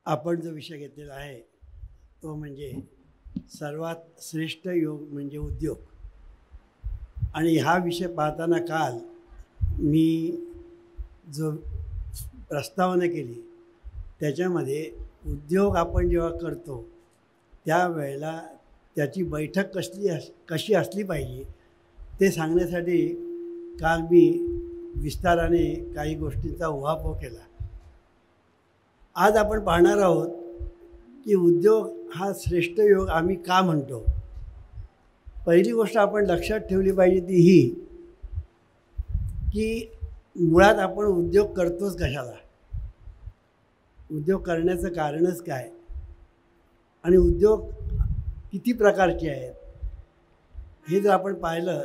आपण जो विषय घेतलेला आहे तो म्हणजे सर्वात श्रेष्ठ योग म्हणजे उद्योग. आणि हा विषय पाहताना काल मी जो प्रस्तावना केली त्याच्यामध्ये उद्योग आपण जेव्हा करतो त्यावेळेला त्याची बैठक कशी असली पाहिजे ते सांगण्यासाठी काल मी विस्ताराने काही गोष्टींचा उहापोह केला. आज आपण पाहणार आहोत की उद्योग हा श्रेष्ठ योग आम्ही का म्हणतो. पहिली गोष्ट आपण लक्षात ठेवली पाहिजे ती ही की मुळात आपण उद्योग करतोच कशाला, उद्योग करण्याचं कारणच काय आणि उद्योग किती प्रकारचे आहेत हे जर आपण पाहिलं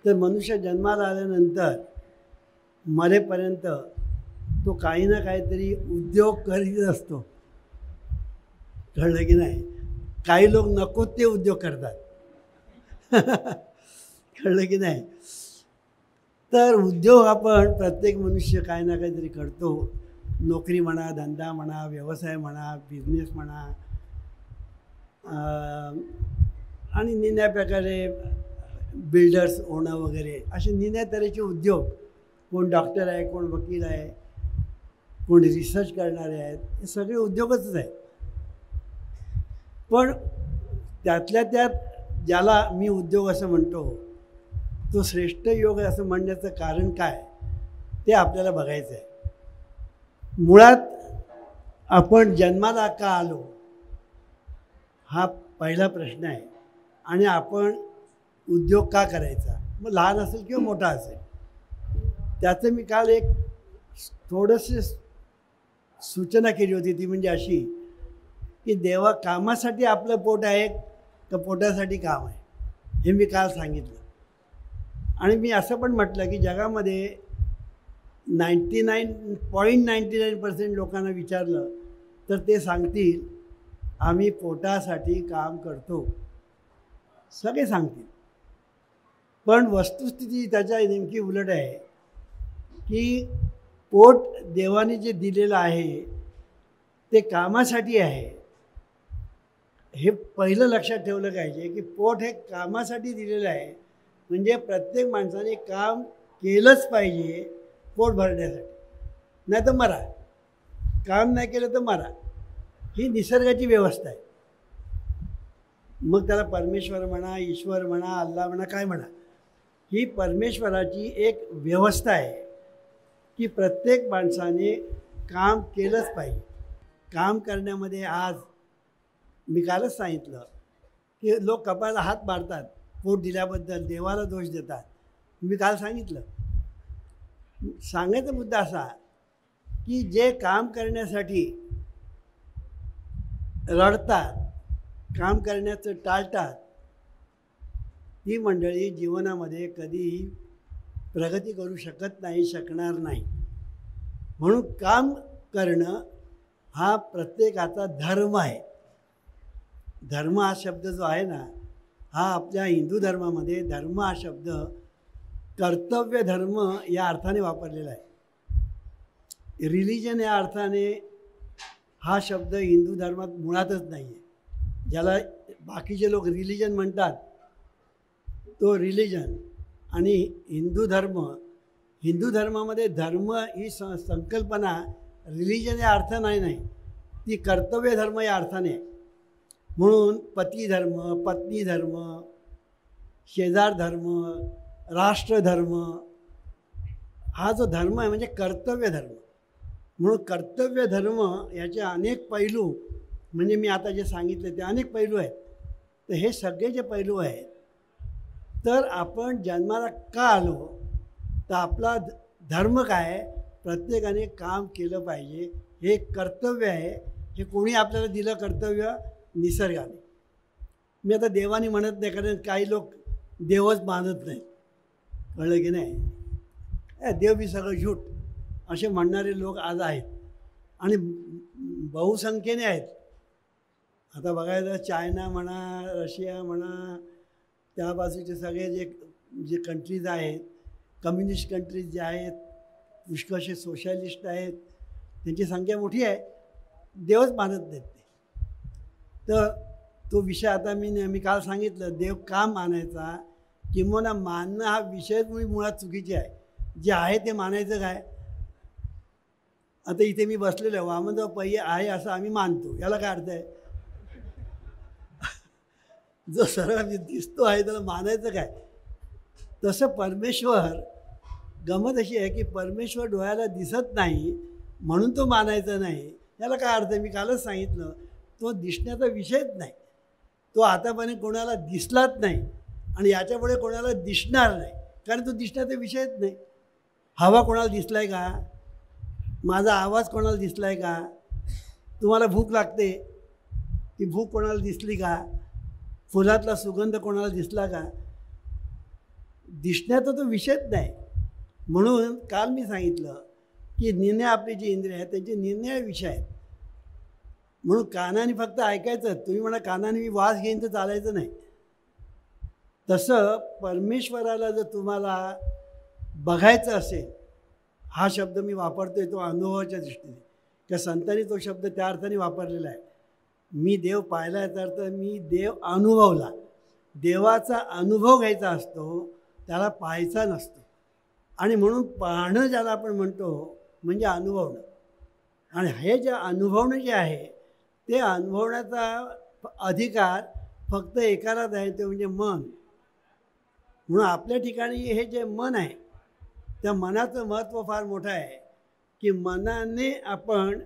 तर मनुष्य जन्माला आल्यानंतर मरेपर्यंत तो काही ना काहीतरी उद्योग करीत असतो. कळलं की नाही. काही लोक नको ते उद्योग करतात. कळलं की नाही. तर उद्योग आपण प्रत्येक मनुष्य काही ना काहीतरी करतो. नोकरी म्हणा, धंदा म्हणा, व्यवसाय म्हणा, बिझनेस म्हणा आणि निन्या प्रकारे बिल्डर्स होणं वगैरे असे निन्या तऱ्हेचे उद्योग. कोण डॉक्टर आहे, कोण वकील आहे, कोण रिसर्च करणारे आहेत, हे सगळे उद्योगच आहेत. पण त्यातल्या त्यात ज्याला मी उद्योग असं म्हणतो तो श्रेष्ठ योग असं म्हणण्याचं कारण काय ते आपल्याला बघायचं आहे. मुळात आपण जन्माला का आलो हा पहिला प्रश्न आहे. आणि आपण उद्योग का करायचा, मग लहान असेल किंवा मोठा असेल. त्याचं मी काल एक थोडंसं सूचना केली होती. ती म्हणजे अशी की देवा कामासाठी आपलं पोट आहे का पोटासाठी काम आहे हे मी काल सांगितलं. आणि मी असं पण म्हटलं की जगामध्ये 99.99% लोकांना विचारलं तर ते सांगतील आम्ही पोटासाठी काम करतो. सगळे सांगतील. पण वस्तुस्थिती त्याच्या नेमकी उलट आहे की पोट देवाने जे दिलेलं आहे ते कामासाठी आहे. हे पहिलं लक्षात ठेवलं पाहिजे की पोट हे कामासाठी दिलेलं आहे. म्हणजे प्रत्येक माणसाने काम केलंच पाहिजे पोट भरण्यासाठी, नाही तर मरा. काम नाही केलं तर मरा. ही निसर्गाची व्यवस्था आहे. मग त्याला परमेश्वर म्हणा, ईश्वर म्हणा, अल्लाह म्हणा, काय म्हणा, ही परमेश्वराची एक व्यवस्था आहे की प्रत्येक माणसाने काम केलंच पाहिजे. काम करण्यामध्ये आज मी कालच सांगितलं की लोक कपाळाला हात मारतात पोट दिल्याबद्दल, देवाला दोष देतात. मी काल सांगितलं. सांगायचा मुद्दा असा की जे काम करण्यासाठी रडतात, काम करण्याचं टाळतात, ती मंडळी जीवनामध्ये कधीही प्रगती करू शकत नाही, शकणार नाही. म्हणून काम करणं हा प्रत्येकाचा धर्म आहे. धर्म हा शब्द जो आहे ना, हा आपल्या हिंदू धर्मामध्ये धर्म हा शब्द कर्तव्य धर्म या अर्थाने वापरलेला आहे. रिलिजन या अर्थाने हा शब्द हिंदू धर्मात मुळातच नाही आहे. ज्याला बाकीचे लोक रिलिजन म्हणतात तो रिलिजन आणि हिंदू धर्मामध्ये धर्म ही संकल्पना रिलिजन या अर्थाने नाही, ती कर्तव्य धर्म या अर्थाने आहे. म्हणून पती धर्म, पत्नी धर्म, शेजार धर्म, राष्ट्रधर्म हा जो धर्म आहे म्हणजे कर्तव्य धर्म. म्हणून कर्तव्य धर्म याचे अनेक पैलू, म्हणजे मी आता जे सांगितले ते अनेक पैलू आहेत. तर हे सगळे जे पैलू आहेत, तर आपण जन्माला का आलो तर आपला धर्म काय, प्रत्येकाने काम केलं पाहिजे, हे कर्तव्य आहे. हे कोणी आपल्याला दिलं कर्तव्य, निसर्गाने. मी आता देवाने म्हणत नाही, कारण काही लोक देवच मानत नाही. कळलं की नाही. देव बी सगळं झूट असे म्हणणारे लोक आज आहेत आणि बहुसंख्येने आहेत. आता बघायला चायना म्हणा, रशिया म्हणा, त्या बाजूचे सगळे जे कंट्रीज आहेत, कम्युनिस्ट कंट्रीज जे आहेत, पुष्कळशे सोशलिस्ट आहेत, त्यांची संख्या मोठी आहे. देवच मानत नाहीत ते. तर तो विषय आता मी काल सांगितलं, देव का मानायचा, किंवा मानणं हा विषयच मुळात चुकीचे आहे. जे आहे ते मानायचं काय. आता इथे मी बसलेलो आहे, वामनराव पै आहे असं आम्ही मानतो, याला काय अर्थ आहे. जो सर्व दिसतो आहे त्याला मानायचं काय. तसं परमेश्वर, गमत अशी आहे की परमेश्वर डोळ्याला दिसत नाही म्हणून तो मानायचा नाही, याला काय अर्थ आहे. मी कालच सांगितलं, तो दिसण्याचा विषयच नाही. तो आतापर्यंत कोणाला दिसलाच नाही आणि याच्यापुढे कोणाला दिसणार नाही, कारण तो दिसण्याचा विषयच नाही. हवा कोणाला दिसला आहे का, माझा आवाज कोणाला दिसला आहे का, तुम्हाला भूक लागते, ती भूक कोणाला दिसली का, फुलातला सुगंध कोणाला दिसला का, दिसण्याचा तो विषयच नाही. म्हणून काल मी सांगितलं की निर्णय, आपली जी इंद्रिय आहेत त्यांचे निर्णय विषय आहेत. म्हणून कानाने फक्त ऐकायचं. तुम्ही म्हणा कानाने मी वास घेईन तर चालायचं नाही. तसं परमेश्वराला जर तुम्हाला बघायचं असेल, हा शब्द मी वापरतोय तो अनुभवाच्या दृष्टीने, त्या संतांनी तो शब्द त्या अर्थाने वापरलेला आहे. मी देव पाहिला याचा अर्थ मी देव अनुभवला. देवाचा अनुभव घ्यायचा असतो, त्याला पाहायचा नसतो. आणि म्हणून पाहणं ज्याला आपण म्हणतो म्हणजे अनुभवणं. आणि हे जे अनुभवणं जे आहे ते अनुभवण्याचा अधिकार फक्त एकालाच आहे, ते म्हणजे मन. म्हणून आपल्या ठिकाणी हे जे मन आहे त्या मनाचं महत्त्व फार मोठं आहे की मनाने आपण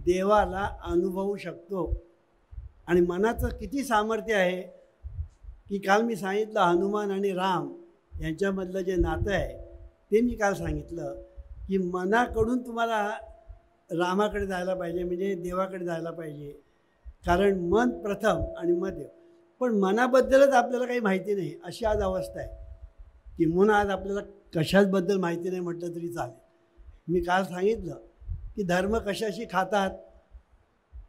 देवाला अनुभवू शकतो. आणि मनाचं किती सामर्थ्य आहे की काल मी सांगितलं हनुमान आणि राम यांच्यामधलं जे नातं आहे ते मी काल सांगितलं की मनाकडून तुम्हाला रामाकडे जायला पाहिजे, म्हणजे देवाकडे जायला पाहिजे. कारण मन प्रथम आणि मग देव. पण मनाबद्दलच आपल्याला काही माहिती नाही, अशी आज अवस्था आहे. किंवा आज आपल्याला कशाचबद्दल माहिती नाही म्हटलं तरी चालेल. मी काल सांगितलं की धर्म कशाशी खातात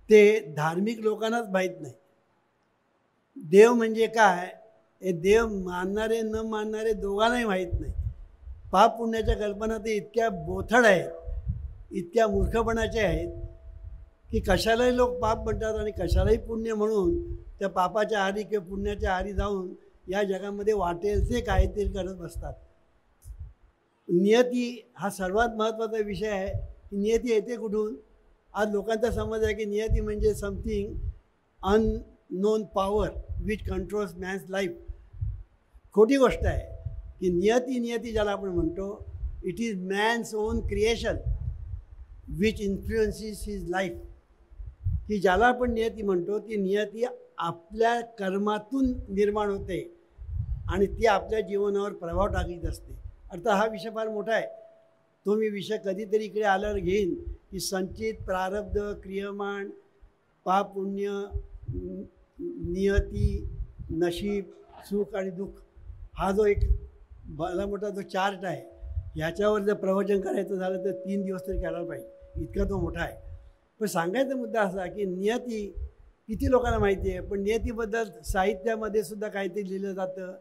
ते धार्मिक लोकांनाच माहीत नाही. देव म्हणजे काय हे देव मानणारे न मानणारे दोघांनाही माहीत नाही. पाप पुण्याच्या कल्पना ते इतक्या बोथड आहेत, इतक्या मूर्खपणाच्या आहेत की कशालाही लोक पाप म्हणतात आणि कशालाही पुण्य म्हणून त्या पापाच्या आहारी किंवा पुण्याच्या आहारी जाऊन या जगामध्ये वाटेल ते काहीतरी करत बसतात. नियती हा सर्वात महत्त्वाचा विषय आहे. नियती येते कुठून. आज लोकांचा समज आहे की नियती म्हणजे something unknown power which controls man's life. खोटी गोष्ट आहे की नियती ज्याला आपण म्हणतो, it is man's on creation which influences his life. की ज्याला आपण नियती म्हणतो ती नियती आपल्या कर्मातून निर्माण होते आणि ती आपल्या जीवनावर प्रभाव टाकत असते. अर्थात हा विषय फार मोठा आहे, तो मी विषय कधीतरी इकडे आल्यावर घेईन की संचित, प्रारब्ध, क्रियमाण, पाप पुण्य, नियती, नशीब, सुख आणि दुःख, हा जो एक भला मोठा जो चार्ट आहे, ह्याच्यावर जर प्रवचन करायचं झालं तर 3 दिवस तरी करायला पाहिजे, इतका तो मोठा आहे. पण सांगायचा मुद्दा असा की नियती किती लोकांना माहिती आहे, पण नियतीबद्दल साहित्यामध्ये सुद्धा काहीतरी लिहिलं जातं,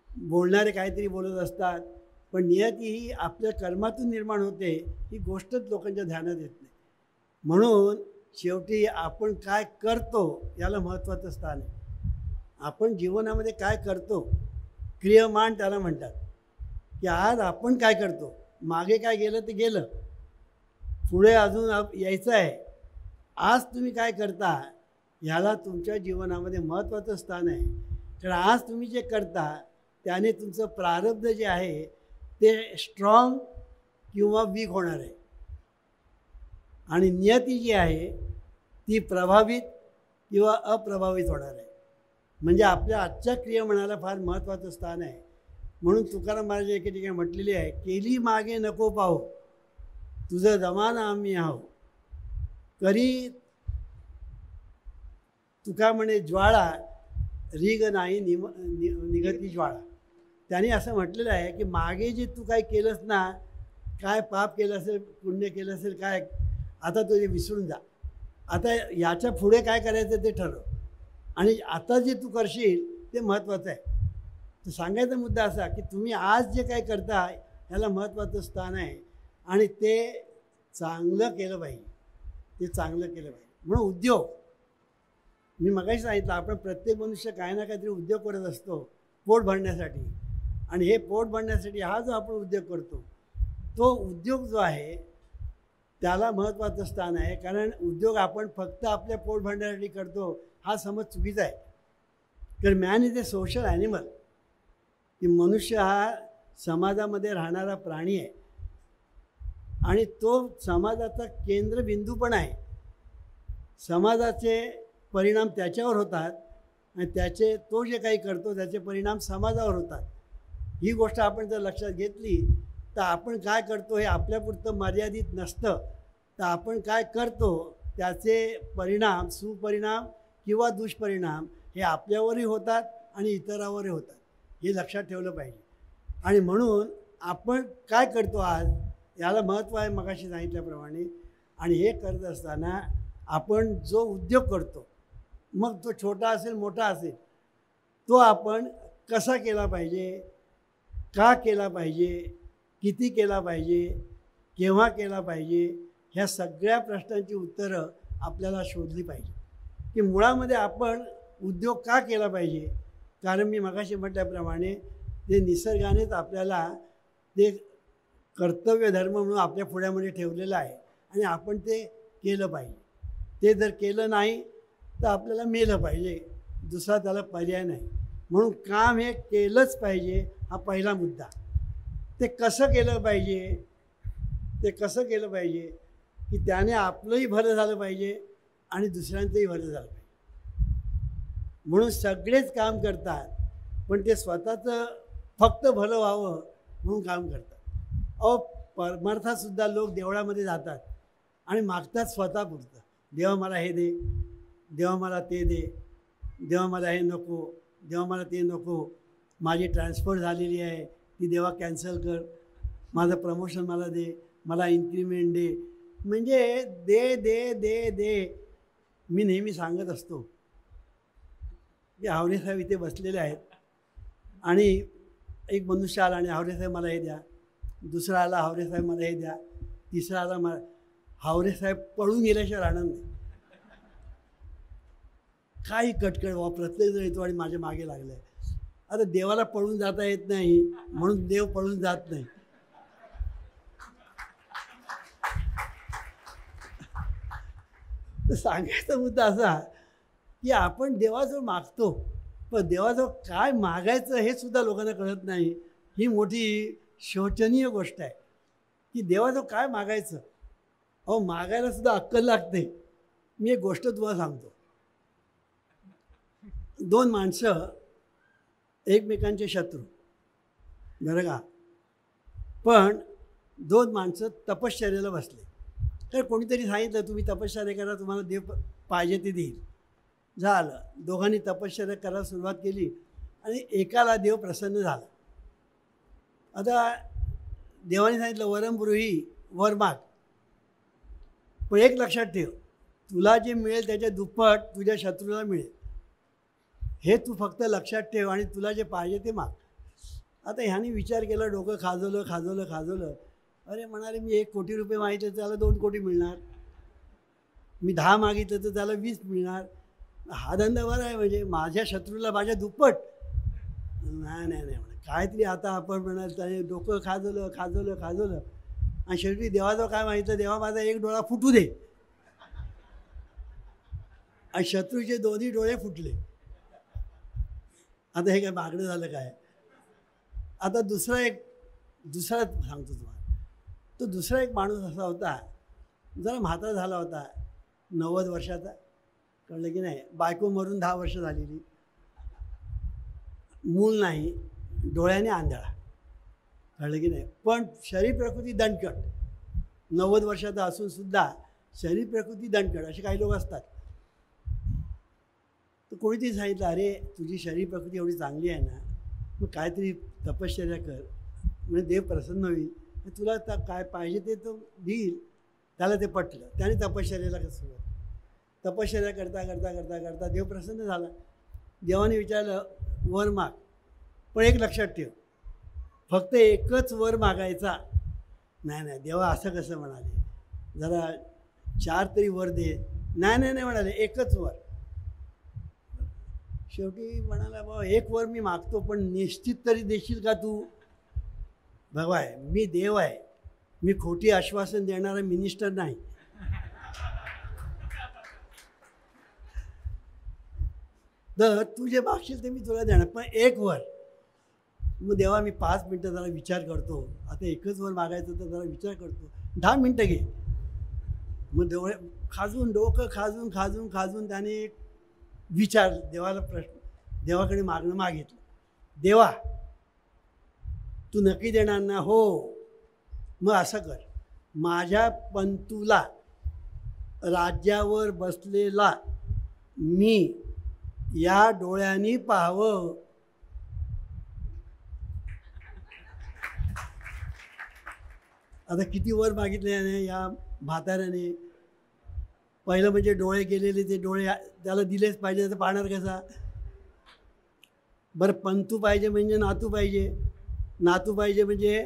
बोलणारे काहीतरी बोलत असतात, पण नियती ही आपल्या कर्मातून निर्माण होते ही गोष्टच लोकांच्या ध्यानात येत नाही. म्हणून शेवटी आपण काय करतो याला महत्त्वाचं स्थान आहे. आपण जीवनामध्ये काय करतो, क्रियमाण त्याला म्हणतात. की आज आपण काय करतो, मागे काय गेलं ते गेलं, पुढे अजून यायचं आहे. आज तुम्ही काय करता ह्याला तुमच्या जीवनामध्ये महत्त्वाचं स्थान आहे. कारण आज तुम्ही जे करता त्याने तुमचं प्रारब्ध जे आहे ते स्ट्रॉंग किंवा वीक होणार आहे आणि नियती जी आहे ती प्रभावित किंवा अप्रभावित होणार आहे. म्हणजे आपल्या आजच्या क्रियमनाला फार महत्त्वाचं स्थान आहे. म्हणून तुकाराम महाराज एके ठिकाणी म्हटलेली आहे, केली मागे नको पाहू तुझं जमाना आम्ही आहो, करी तुका म्हणे ज्वाळा रीग नाही निघती ज्वाळा. त्यांनी असं म्हटलेलं आहे की मागे जे तू काय केलंस ना, काय पाप केलं असेल, पुण्य केलं असेल, काय आता तुझे विसरून जा. आता याच्या पुढे काय करायचं ते ठरव आणि आता जे तू करशील ते महत्त्वाचं आहे. तर सांगायचा मुद्दा असा की तुम्ही आज जे काय करता याला महत्त्वाचं स्थान आहे आणि ते चांगलं केलं पाहिजे. ते चांगलं केलं पाहिजे. म्हणून उद्योग, मी मगाशी सांगितलं, आपण प्रत्येक मनुष्य काही ना काहीतरी उद्योग करत असतो पोट भरण्यासाठी. आणि हे पोट भरण्यासाठी हा जो आपण उद्योग करतो, तो उद्योग जो आहे त्याला महत्त्वाचं स्थान आहे. कारण उद्योग आपण फक्त आपल्या पोट भरण्यासाठी करतो हा समज चुकीचा आहे. कारण man is a social animal, की मनुष्य हा समाजामध्ये राहणारा प्राणी आहे आणि तो समाजाचा केंद्रबिंदू पण आहे. समाजाचे परिणाम त्याच्यावर होतात आणि तो जे काही करतो त्याचे परिणाम समाजावर होतात. ही गोष्ट आपण जर लक्षात घेतली तर आपण काय करतो हे आपल्यापुरतं मर्यादित नसतं, तर आपण काय करतो त्याचे परिणाम, सुपरिणाम किंवा दुष्परिणाम हे आपल्यावरही होतात आणि इतरावरही होतात. हे लक्षात ठेवलं पाहिजे. आणि म्हणून आपण काय करतो आज याला महत्त्व आहे मगाशी सांगितल्याप्रमाणे. आणि हे करत असताना आपण जो उद्योग करतो, मग तो छोटा असेल मोठा असेल, तो आपण कसा केला पाहिजे, का केला पाहिजे, किती केला पाहिजे, केव्हा केला पाहिजे, ह्या सगळ्या प्रश्नांची उत्तरं आपल्याला शोधली पाहिजे. की मुळामध्ये आपण उद्योग का केला पाहिजे. कारण मी मगाशी म्हटल्याप्रमाणे ते निसर्गानेच आपल्याला ते कर्तव्य धर्म म्हणून आपल्या पुढ्यामध्ये ठेवलेलं आहे आणि आपण ते केलं पाहिजे. ते जर केलं नाही तर आपल्याला मेलं पाहिजे, दुसरा त्याला पर्याय नाही. म्हणून काम हे केलंच पाहिजे, हा पहिला मुद्दा. ते कसं केलं पाहिजे, ते कसं केलं पाहिजे की त्याने आपलंही भलं झालं पाहिजे आणि दुसऱ्यांचंही भलं झालं पाहिजे. म्हणून सगळेच काम करतात, पण ते स्वतःचं फक्त भलं व्हावं म्हणून काम करतात. परमार्थातसुद्धा लोक देवळामध्ये जातात आणि मागतात स्वतःपुरतं. देवा मला हे दे, देवा मला ते दे, देवा मला हे नको, देवा मला ते नको, माझी ट्रान्सफर झालेली आहे ती देवा कॅन्सल कर, माझं प्रमोशन मला दे, मला इन्क्रिमेंट दे. म्हणजे दे दे दे दे. मी नेहमी सांगत असतो की हावरेसाहेब इथे बसलेले आहेत आणि एक मनुष्य आला आणि हावरेसाहेब मला हे द्या, दुसरा आला हावरेसाहेब मला हे द्या, तिसरा आला मला. हावरेसाहेब पळून गेल्याशिवाय राहणार नाही. काही कटकट वा प्रत्येकजण येतो आणि माझ्या मागे लागलं आहे. आता देवाला पळून जाता येत नाही म्हणून देव पळून जात नाही. तर सांगायचा मुद्दा असा की आपण देवाजवळ मागतो, पण देवाजवळ काय मागायचं हे सुद्धा लोकांना कळत नाही. ही मोठी शोचनीय गोष्ट आहे की देवाजवळ काय मागायचं. अहो, मागायला सुद्धा अक्कल लागते. मी एक गोष्ट तुम्हाला सांगतो. दोन माणसं एकमेकांचे शत्रू, बरं का, पण दोन माणसं तपश्चर्याला बसले. तर कोणीतरी सांगितलं तुम्ही तपश्चर्या करा, तुम्हाला देव पाहिजे ते देईल. झालं, दोघांनी तपश्चर्या करायला सुरुवात केली आणि एकाला देव प्रसन्न झाला. आता देवाने सांगितलं वरम ब्रूही, वर माग, पण एक लक्षात ठेव, तुला जे मिळेल त्याच्या दुप्पट तुझ्या शत्रूला मिळेल, हे तू फक्त लक्षात ठेव आणि तुला जे पाहिजे ते माग. आता ह्याने विचार केला, डोकं खाजवलं. अरे म्हणाले, मी 1 कोटी रुपये मागितले तर त्याला 2 कोटी मिळणार, मी 10 मागितलं तर त्याला 20 मिळणार. हा धंदा बरा आहे, म्हणजे माझ्या शत्रूला माझ्या दुप्पट. नाही म्हणे, काहीतरी आता आपण म्हणाल त्याने डोकं खाजवलं आणि शेवटी देवाजवळ काय मागितलं, देवा माझा एक डोळा फुटू दे. आणि शत्रूचे दोन्ही डोळे फुटले. आता हे काय मागणं झालं काय. आता दुसरा सांगतो तुम्हाला. तो दुसरा एक माणूस असा होता, जरा म्हातारा झाला होता, 90 वर्षाचा, कळलं की नाही. बायको मरून 10 वर्ष झालेली, मूल नाही, डोळ्याने आंधळा, कळलं की नाही. पण शरीर प्रकृती दणकट, 90 वर्षाचा असून सुद्धा शरीर प्रकृती दणकट. असे काही लोक असतात. तर कोणीतरी सांगितलं, अरे तुझी शरीर प्रकृती एवढी चांगली आहे ना, मग काहीतरी तपश्चर्या कर, म्हणजे देव प्रसन्न होईल, तुला काय पाहिजे ते तो देईल. त्याला ते पटलं, त्याने तपश्चर्याला सुरुवात. तपश्चर्या करता देव प्रसन्न झाला. देवाने विचारलं वर माग, पण एक लक्षात ठेव, फक्त एकच वर मागायचा नाही. देवा असं कसं म्हणाले, जरा 4 तरी वर दे. नाही नाही नाही म्हणाले, एकच वर. शेवटी म्हणाला, बाबा एक वर मी मागतो, पण निश्चित तरी देशील का तू? भगवाय, मी देव आहे, मी खोटी आश्वासन देणारा मिनिस्टर नाही. तर तू जे मागशील ते मी तुला देणार, पण एक वर. मग देवा मी 5 मिनटं जरा विचार करतो. आता एकच वर मागायचं तर जरा विचार करतो. 10 मिनटं घे. मग डोळे खाजून, डोकं खाजून खाजून खाजून त्याने विचार, देवाला प्रश्न, देवाकडे मागणं मागितलं. देवा तू नक्की देणार ना? हो. मग असं कर, माझ्या पंतूला राज्यावर बसलेला मी या डोळ्यांनी पाहावं. आता किती वर मागितले याने, या म्हाताऱ्याने. पहिलं म्हणजे डोळे गेलेले, ते डोळे त्याला दिलेच पाहिजे, तर पाहणार कसा? बरं, पंतू पाहिजे म्हणजे नातू पाहिजे, नातू पाहिजे म्हणजे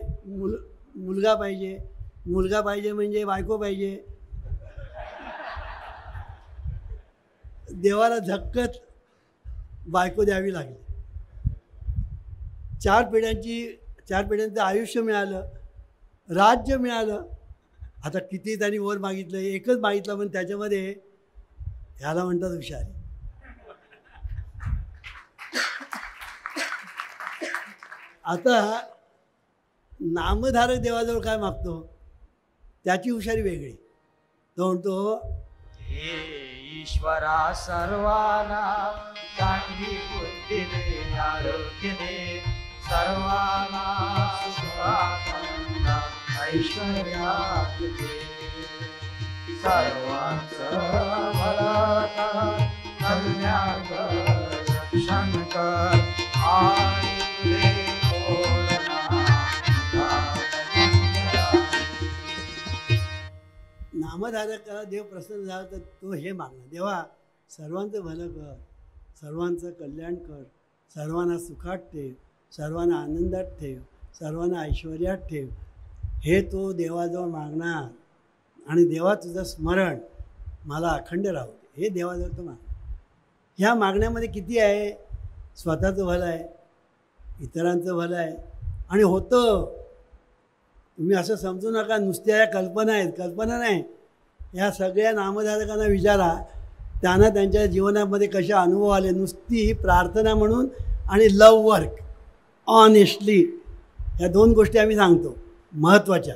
मुलगा पाहिजे, मुलगा पाहिजे म्हणजे बायको पाहिजे. देवाला झक्कत बायको द्यावी लागली. 4 पिढ्यांचं आयुष्य मिळालं, राज्य मिळालं. आता किती त्यांनी वर मागितलं, एकच मागितलं, पण त्याच्यामध्ये ह्याला म्हणतात हुशारी. आता नामधारक देवाजवळ काय मागतो, त्याची हुशारी वेगळी. तो म्हणतो, हे ईश्वरा सर्वांना चांगली बुद्धी दे, आरोग्य दे, सर्वांना सुखानंद ऐश्वर्यात दे. सर्वांचं भलं कर, कल्याण कर, रक्षण कर, आणि तुझे नामधारकाला देव प्रसन्न झाला तर तो हे मागणार, देवा सर्वांचं भलं कर, सर्वांचं कल्याण कर, सर्वांना सुखात ठेव, सर्वांना आनंदात ठेव, सर्वांना ऐश्वर्यात ठेव. हे तो देवाजवळ मागणार. आणि देवा तुझं स्मरण मला अखंड राहू दे, हे देवाजवळ तो मागणार. ह्या मागण्यामध्ये किती आहे? स्वतःचं भलं आहे, इतरांचं भलं आहे, आणि होतं. तुम्ही असं समजू नका नुसत्या या कल्पना आहेत, कल्पना नाही. या सगळ्या नामधारकांना विचारा, त्यांना त्यांच्या जीवनामध्ये कसे अनुभव आले. नुसती प्रार्थना म्हणून आणि लव वर्क ऑनेस्टली, या 2 गोष्टी आम्ही सांगतो महत्त्वाच्या.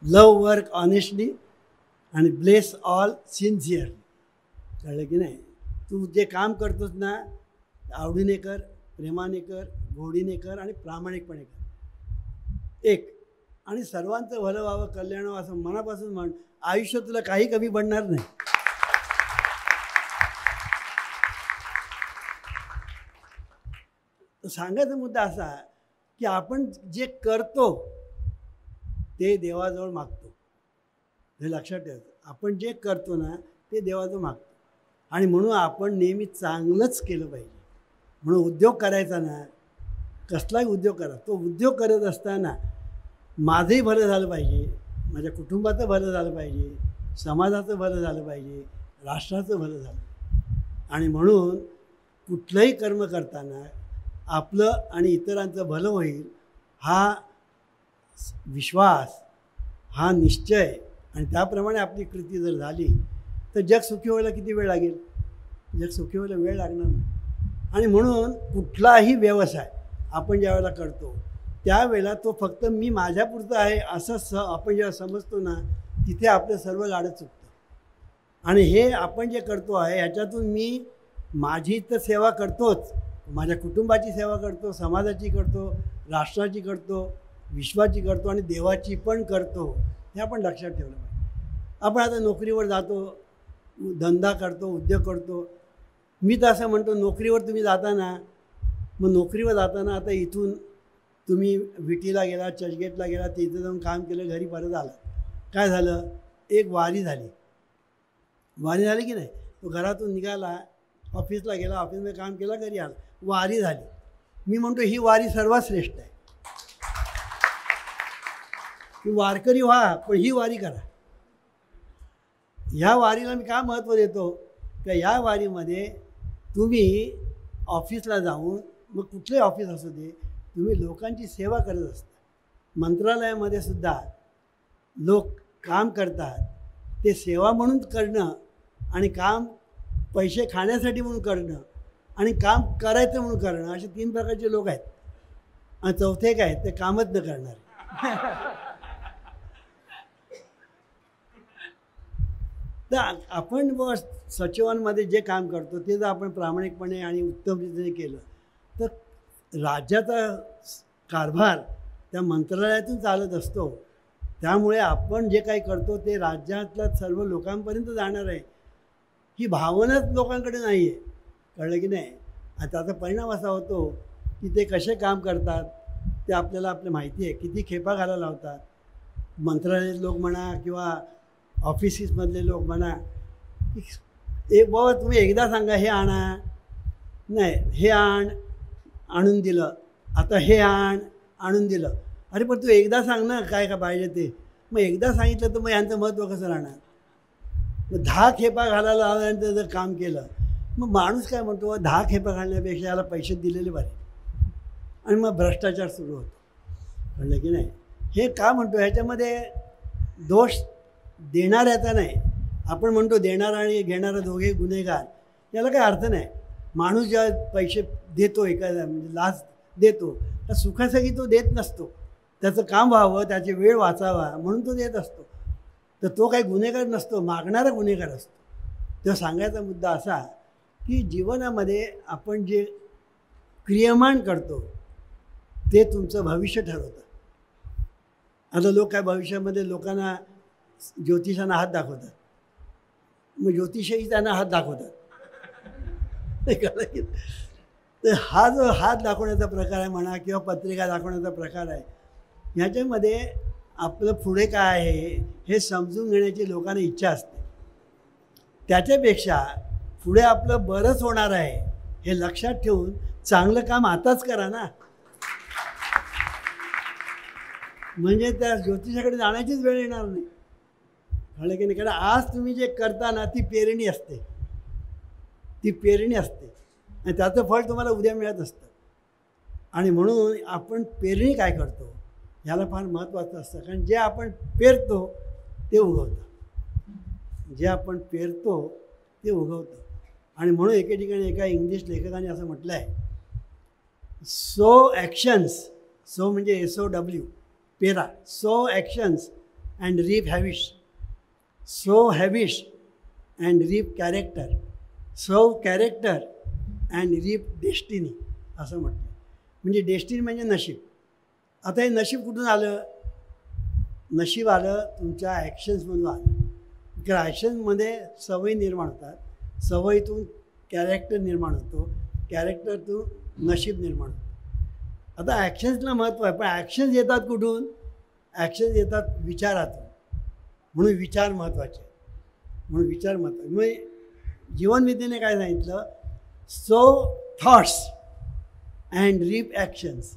लव वर्क ऑनेस्टली आणि ब्लेस ऑल सिन्सिअरली. कळलं की नाही? तू जे काम करतोस ना, आवडीने कर, प्रेमाने कर, गोडीने कर आणि प्रामाणिकपणे कर. एक, आणि सर्वांचं भलं व्हावं, कल्याण व्हावं असं मनापासून म्हण. आयुष्य तुला काही कमी पडणार नाही. तर सांगायचा मुद्दा असा की आपण जे करतो ते देवाजवळ मागतो. हे लक्षात ठेवायचं. आपण जे करतो ना ते देवाजवळ मागतो. आणि म्हणून आपण नेहमी चांगलंच केलं पाहिजे. म्हणून उद्योग करायचा ना, कसलाही उद्योग करा, तो उद्योग करत असताना माझंही भलं झालं पाहिजे, माझ्या कुटुंबाचं भलं झालं पाहिजे, समाजाचं भलं झालं पाहिजे, राष्ट्राचं भलं झालं. आणि म्हणून कुठलंही कर्म करताना आपलं आणि इतरांचं भलं होईल हा विश्वास, हा निश्चय, आणि त्याप्रमाणे आपली कृती जर झाली तर जग सुखी व्हायला किती वेळ लागेल? जग सुखी व्हायला वेळ लागणार नाही. आणि म्हणून कुठलाही व्यवसाय आपण ज्या वेळेला करतो त्यावेळेला तो फक्त मी माझ्यापुरतं आहे असं आपण जेव्हा समजतो ना, तिथे आपलं सर्व गाडं चुकतं. आणि हे आपण जे करतो आहे ह्याच्यातून मी माझी तर सेवा करतोच, माझ्या कुटुंबाची सेवा करतो, समाजाची करतो, राष्ट्राची करतो, विश्वाची करतो, आणि देवाची पण करतो. हे आपण लक्षात ठेवलं पाहिजे. आपण आता नोकरीवर जातो, धंदा करतो, उद्योग करतो. मी तर असं म्हणतो, नोकरीवर तुम्ही जाताना, मग नोकरीवर जाताना आता इथून तुम्ही विटीला गेला, चर्चगेटला गेला, तिथे जाऊन काम केलं, घरी परत आला, काय झालं? एक वारी झाली. वारी झाली की नाही? तो घरातून निघाला, ऑफिसला गेला, ऑफिसमध्ये काम केलं, घरी आला, वारी झाली. मी म्हणतो ही वारी सर्वात श्रेष्ठ आहे. की वारकरी व्हा, पण ही वारी करा. ह्या वारीला मी का महत्त्व देतो का या वारीमध्ये तुम्ही ऑफिसला जाऊन, मग कुठले ऑफिस असू दे, तुम्ही लोकांची सेवा करत असता. मंत्रालयामध्ये सुद्धा लोक काम करतात, ते सेवा म्हणून करणं आणि काम पैसे खाण्यासाठी म्हणून करणं आणि काम करायचं म्हणून करणं, असे 3 प्रकारचे लोक आहेत. आणि चौथे काय, ते कामच न करणारे. तर आपण सचिवांमध्ये जे काम करतो ते जर आपण प्रामाणिकपणे आणि उत्तम रीतीने केलं तर राज्याचा कारभार त्या मंत्रालयातून चालत असतो. त्यामुळे आपण जे काही करतो ते राज्यातल्या सर्व लोकांपर्यंत जाणार आहे. ही भावनाच लोकांकडे नाही आहे. कळलं की नाही? आता त्याचा परिणाम असा होतो की ते कसे काम करतात ते आपल्याला आपल्या माहिती आहे. किती खेपा घालायला लावतात मंत्रालयात लोक म्हणा किंवा ऑफिसेसमधले लोक म्हणा. एक बाबा तुम्ही एकदा सांगा हे आणा, नाही हे आणून दिलं, आता हे आणून दिलं. अरे पण तू एकदा सांग ना काय का पाहिजे ते. मग एकदा सांगितलं तर मग यांचं महत्त्व कसं राहणार. मग 10 खेपा घालायला लावल्यानंतर जर काम केलं मग माणूस काय म्हणतो 10 खेपा घालण्यापेक्षा याला पैसे दिलेले बरे. आणि मग भ्रष्टाचार सुरू होतो. कळलं की नाही? हे का म्हणतो, ह्याच्यामध्ये दोष देणाऱ्याचा नाही. आपण म्हणतो देणारा आणि घेणारा दोघे गुन्हेगार, याला काही अर्थ नाही. माणूस जेव्हा पैसे देतो, एखाद्या म्हणजे लाच देतो, तर सुखासाठी तो देत नसतो. त्याचं काम व्हावं, त्याची वेळ वाचावा म्हणून तो देत असतो. तर तो काही गुन्हेगार नसतो, मागणारा गुन्हेगार असतो. तेव्हा सांगायचा मुद्दा असा की जीवनामध्ये आपण जे क्रियमान करतो ते तुमचं भविष्य ठरवतं. आता लोक काय भविष्यामध्ये लोकांना ज्योतिषांना हात दाखवतात, मग ज्योतिषही त्यांना हात दाखवतात. तर हा जो हात दाखवण्याचा प्रकार आहे म्हणा किंवा पत्रिका दाखवण्याचा प्रकार आहे, ह्याच्यामध्ये आपलं पुढे काय आहे हे समजून घेण्याची लोकांना इच्छा असते. त्याच्यापेक्षा पुढे आपलं बरंच होणार आहे हे लक्षात ठेवून चांगलं काम आताच करा ना. म्हणजे त्या ज्योतिषाकडे जाण्याचीच वेळ येणार नाही. कळलं की नाही? कारण आज तुम्ही जे करता ना ती पेरणी असते, ती पेरणी असते आणि त्याचं फळ तुम्हाला उद्या मिळत असतं. आणि म्हणून आपण पेरणी काय करतो ह्याला फार महत्त्वाचं असतं. कारण जे आपण पेरतो ते उगवतं, जे आपण पेरतो ते उगवतं. आणि म्हणून एके ठिकाणी एका इंग्लिश लेखकाने असं म्हटलं आहे, सो ॲक्शन्स, सो म्हणजे SOW पेरा, so actions and reap हॅविश, so हॅविश and reap character, so character and reap destiny असं म्हटलं. म्हणजे डेस्टिनी म्हणजे नशीब. आता हे नशीब कुठून आलं? नशीब आलं तुमच्या ॲक्शन्समधून आलं. कारण ॲक्शन्समध्ये सवयी निर्माण होतात, सवयीतून कॅरेक्टर निर्माण होतो, कॅरेक्टरतून नशीब निर्माण होतं. आता ॲक्शन्सला महत्त्व आहे, पण ॲक्शन्स येतात कुठून? ॲक्शन्स येतात विचारातून. म्हणून विचार महत्त्वाचे, म्हणून विचार महत्त्वाचे. म्हणजे जीवनविद्येने काय सांगितलं, so thoughts and reap actions,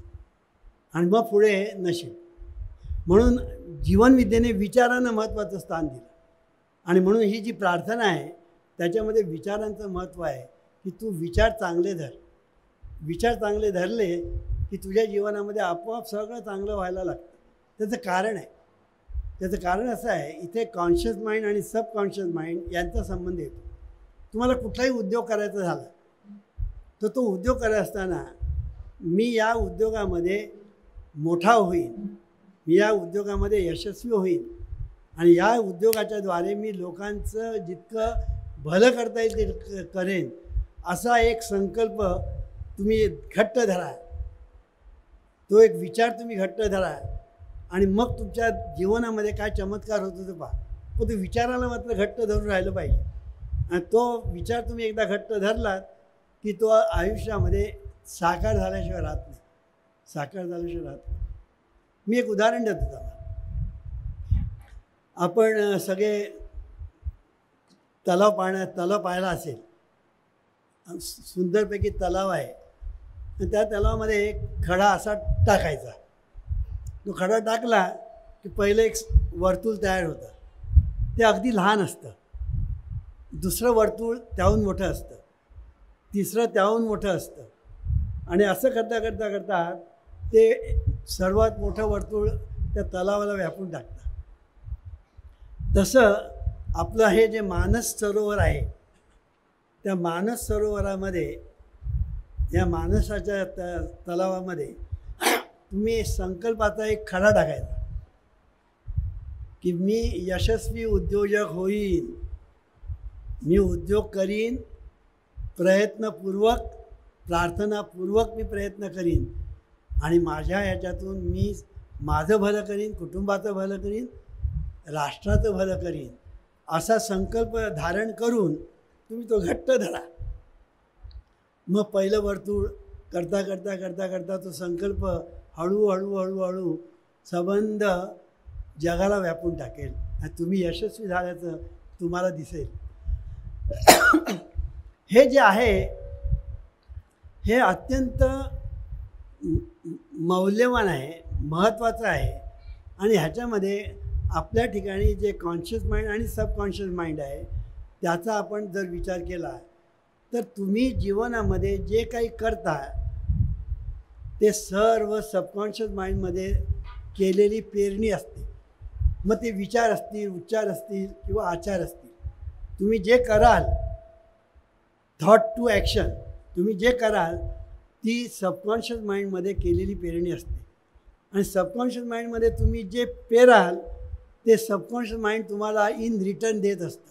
आणि मग पुढे नशीब. म्हणून जीवनविद्येने विचारांना महत्त्वाचं स्थान दिलं. आणि म्हणून ही जी प्रार्थना आहे त्याच्यामध्ये विचारांचं महत्त्व आहे की तू विचार चांगले धर. विचार चांगले धरले की तुझ्या जीवनामध्ये आपोआप सगळं चांगलं व्हायला लागतं. त्याचं कारण आहे, त्याचं कारण असं आहे, इथे कॉन्शियस माइंड आणि सबकॉन्शियस माइंड यांचा संबंध येतो. तुम्हाला कुठलाही उद्योग करायचा झाला तर तो उद्योग करत असताना मी या उद्योगामध्ये मोठा होईन, मी या उद्योगामध्ये यशस्वी होईन आणि या उद्योगाच्याद्वारे मी लोकांचं जितकं भलं करता येईल ते करेन, असा एक संकल्प तुम्ही घट्ट धरा. तो एक विचार तुम्ही घट्ट धरा आणि मग तुमच्या जीवनामध्ये काय चमत्कार होतो ते पहा. पण तो विचाराला मात्र घट्ट धरून राहिलं पाहिजे. आणि तो विचार तुम्ही एकदा घट्ट धरलात की तो आयुष्यामध्ये साकार झाल्याशिवाय राहत नाही, साकार झाल्याशिवाय राहत नाही. मी एक उदाहरण देतो तुम्हाला. आपण सगळे तलाव पाहायला असेल, सुंदरपैकी तलाव आहे आणि त्या तलावामध्ये एक खडा असा टाकायचा. तो खडा टाकला की पहिलं एक वर्तुळ तयार होतं. ते अगदी लहान असतं दुसरं वर्तुळ त्याहून मोठं असतं, तिसरं त्याहून मोठं असतं आणि असं करता करता करता ते सर्वात मोठं वर्तुळ त्या तलावाला व्यापून टाकतं. तसं आपलं हे जे मानस सरोवर आहे, त्या मानस सरोवरामध्ये, या मानसाच्या तलावामध्ये तुम्ही संकल्पाचा एक खडा टाकायचा की मी यशस्वी उद्योजक होईन, मी उद्योग करीन, प्रयत्नपूर्वक, प्रार्थनापूर्वक मी प्रयत्न करीन आणि माझ्या ह्याच्यातून मी माझं भलं करीन, कुटुंबाचं भलं करीन, राष्ट्राचं भलं करीन, असा संकल्प धारण करून तुम्ही तो घट्ट धरा. मग पहिलं वर्तुळ करता करता करता करता तो संकल्प हळूहळू हळूहळू संबंध जगाला व्यापून टाकेल आणि तुम्ही यशस्वी झाल्याचं तुम्हाला दिसेल. हे जे आहे हे अत्यंत मौल्यवान आहे, महत्त्वाचं आहे आणि ह्याच्यामध्ये आपल्या ठिकाणी जे कॉन्शियस माइंड आणि सबकॉन्शियस माइंड आहे त्याचा आपण जर विचार केला तर तुम्ही जीवनामध्ये जे काही करता ते सर्व सबकॉन्शियस माइंडमध्ये केलेली पेरणी असते. मग ते विचार असतील, उच्चार असतील किंवा आचार असतील, तुम्ही जे कराल, थॉट टू ॲक्शन, तुम्ही जे कराल ती सबकॉन्शियस माइंडमध्ये केलेली पेरणी असते आणि सबकॉन्शियस माइंडमध्ये तुम्ही जे पेराल ते सबकॉन्शियस माइंड तुम्हाला इन रिटर्न देत असतं.